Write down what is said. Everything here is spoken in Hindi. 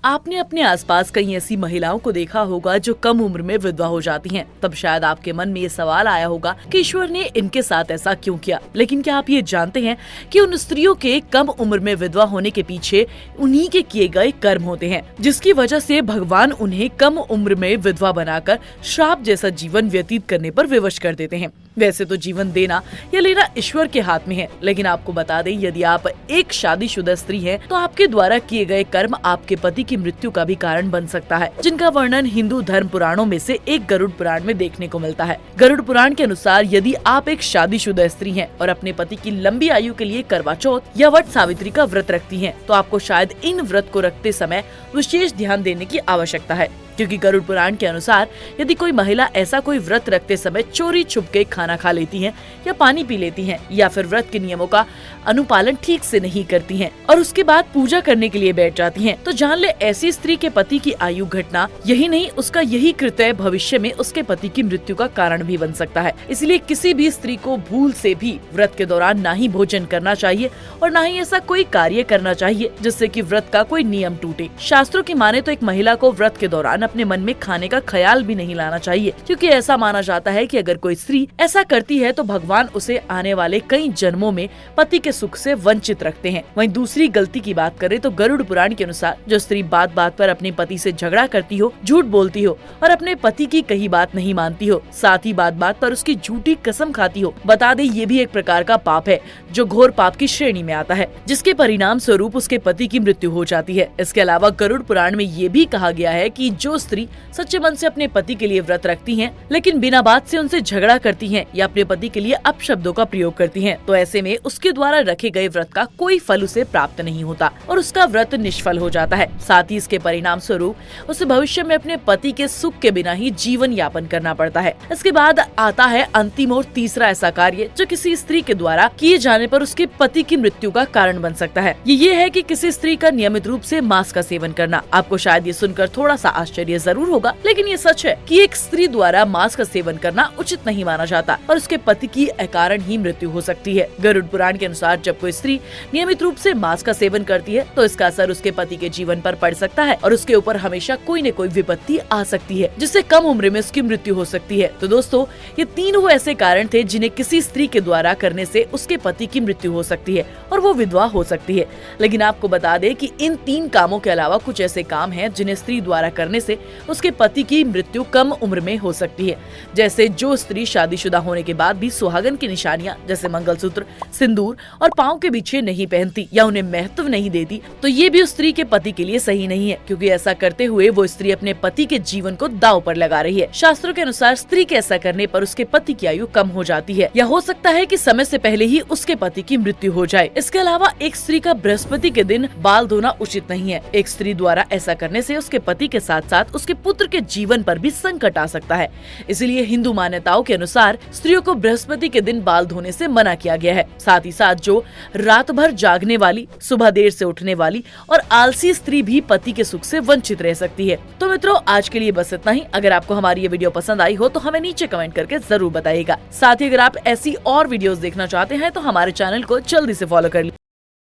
आपने अपने आसपास कई ऐसी महिलाओं को देखा होगा जो कम उम्र में विधवा हो जाती हैं। तब शायद आपके मन में ये सवाल आया होगा कि ईश्वर ने इनके साथ ऐसा क्यों किया। लेकिन क्या आप ये जानते हैं कि उन स्त्रियों के कम उम्र में विधवा होने के पीछे उन्हीं के किए गए कर्म होते हैं, जिसकी वजह से भगवान उन्हें कम उम्र में विधवा बनाकर श्राप जैसा जीवन व्यतीत करने पर विवश कर देते हैं। वैसे तो जीवन देना या लेना ईश्वर के हाथ में है, लेकिन आपको बता दें, यदि आप एक शादीशुदा स्त्री हैं, तो आपके द्वारा किए गए कर्म आपके पति की मृत्यु का भी कारण बन सकता है, जिनका वर्णन हिंदू धर्म पुराणों में से एक गरुड़ पुराण में देखने को मिलता है। गरुड़ पुराण के अनुसार यदि आप एक शादीशुदा स्त्री हैं और अपने पति की लंबी आयु के लिए करवा चौथ या वट सावित्री का व्रत रखती हैं, तो आपको शायद इन व्रत को रखते समय विशेष ध्यान देने की आवश्यकता है, क्योंकि गरुड़ पुराण के अनुसार यदि कोई महिला ऐसा कोई व्रत रखते समय चोरी छुप के खाना खा लेती हैं या पानी पी लेती हैं या फिर व्रत के नियमों का अनुपालन ठीक से नहीं करती हैं और उसके बाद पूजा करने के लिए बैठ जाती हैं, तो जान ले ऐसी स्त्री के पति की आयु घटना, यही नहीं उसका यही कृत्य भविष्य में उसके पति की मृत्यु का कारण भी बन सकता है। इसलिए किसी भी स्त्री को भूल से भी व्रत के दौरान ना ही भोजन करना चाहिए और ना ही ऐसा कोई कार्य करना चाहिए जिससे कि व्रत का कोई नियम टूटे। शास्त्रों की माने तो एक महिला को व्रत के दौरान अपने मन में खाने का ख्याल भी नहीं लाना चाहिए, क्योंकि ऐसा माना जाता है कि अगर कोई स्त्री ऐसा करती है तो भगवान उसे आने वाले कई जन्मों में पति के सुख से वंचित रखते हैं। वहीं दूसरी गलती की बात करें तो गरुड़ पुराण के अनुसार जो स्त्री बात बात पर अपने पति से झगड़ा करती हो, झूठ बोलती हो और अपने पति की कही बात नहीं मानती हो, साथ ही बात बात पर उसकी झूठी कसम खाती हो, बता दे ये भी एक प्रकार का पाप है जो घोर पाप की श्रेणी में आता है, जिसके परिणाम स्वरूप उसके पति की मृत्यु हो जाती है। इसके अलावा गरुड़ पुराण में ये भी कहा गया है कि जो स्त्री सच्चे मन से अपने पति के लिए व्रत रखती हैं, लेकिन बिना बात से उनसे झगड़ा करती हैं या अपने पति के लिए अपशब्दों का प्रयोग करती हैं, तो ऐसे में उसके द्वारा रखे गए व्रत का कोई फल उसे प्राप्त नहीं होता और उसका व्रत निष्फल हो जाता है। साथ ही इसके परिणाम स्वरूप उसे भविष्य में अपने पति के सुख के बिना ही जीवन यापन करना पड़ता है। इसके बाद आता है अंतिम और तीसरा ऐसा कार्य जो किसी स्त्री के द्वारा किए जाने पर उसके पति की मृत्यु का कारण बन सकता है। ये है कि किसी स्त्री का नियमित रूप से मांस का सेवन करना। आपको शायद ये सुनकर थोड़ा सा आश्चर्य जरूर होगा, लेकिन ये सच है कि एक स्त्री द्वारा मांस का सेवन करना उचित नहीं माना जाता और उसके पति की अकारण ही मृत्यु हो सकती है। गरुड़ पुराण के अनुसार जब कोई स्त्री नियमित रूप से मांस का सेवन करती है तो इसका असर उसके पति के जीवन पर पड़ सकता है और उसके ऊपर हमेशा कोई न कोई विपत्ति आ सकती है, जिससे कम उम्र में उसकी मृत्यु हो सकती है। तो दोस्तों, ये तीन वो ऐसे कारण थे जिन्हें किसी स्त्री के द्वारा करने से उसके पति की मृत्यु हो सकती है और वो विधवा हो सकती है। लेकिन आपको बता दें कि इन तीन कामों के अलावा कुछ ऐसे काम हैं जिन्हें स्त्री द्वारा करने से उसके पति की मृत्यु कम उम्र में हो सकती है। जैसे जो स्त्री शादीशुदा होने के बाद भी सुहागन की निशानियां जैसे मंगलसूत्र, सिंदूर और पाँव के बिछे नहीं पहनती या उन्हें महत्व नहीं देती, तो ये भी उस स्त्री के पति के लिए सही नहीं है, क्योंकि ऐसा करते हुए वो स्त्री अपने पति के जीवन को दांव पर लगा रही है। शास्त्रों के अनुसार स्त्री के ऐसा करने पर उसके पति की आयु कम हो जाती है या हो सकता है कि समय से पहले ही उसके पति की मृत्यु हो जाए। इसके अलावा एक स्त्री का बृहस्पति के दिन बाल धोना उचित नहीं है। एक स्त्री द्वारा ऐसा करने से उसके पति के साथ साथ उसके पुत्र के जीवन पर भी संकट आ सकता है। इसलिए हिंदू मान्यताओं के अनुसार स्त्रियों को बृहस्पति के दिन बाल धोने से मना किया गया है। साथ ही साथ जो रात भर जागने वाली, सुबह देर से उठने वाली और आलसी स्त्री भी पति के सुख से वंचित रह सकती है। तो मित्रों, आज के लिए बस इतना ही। अगर आपको हमारी ये वीडियो पसंद आई हो तो हमें नीचे कमेंट करके जरूर बताइएगा। साथ ही अगर आप ऐसी और वीडियोस देखना चाहते हैं तो हमारे चैनल को जल्दी से फॉलो कर लीजिए।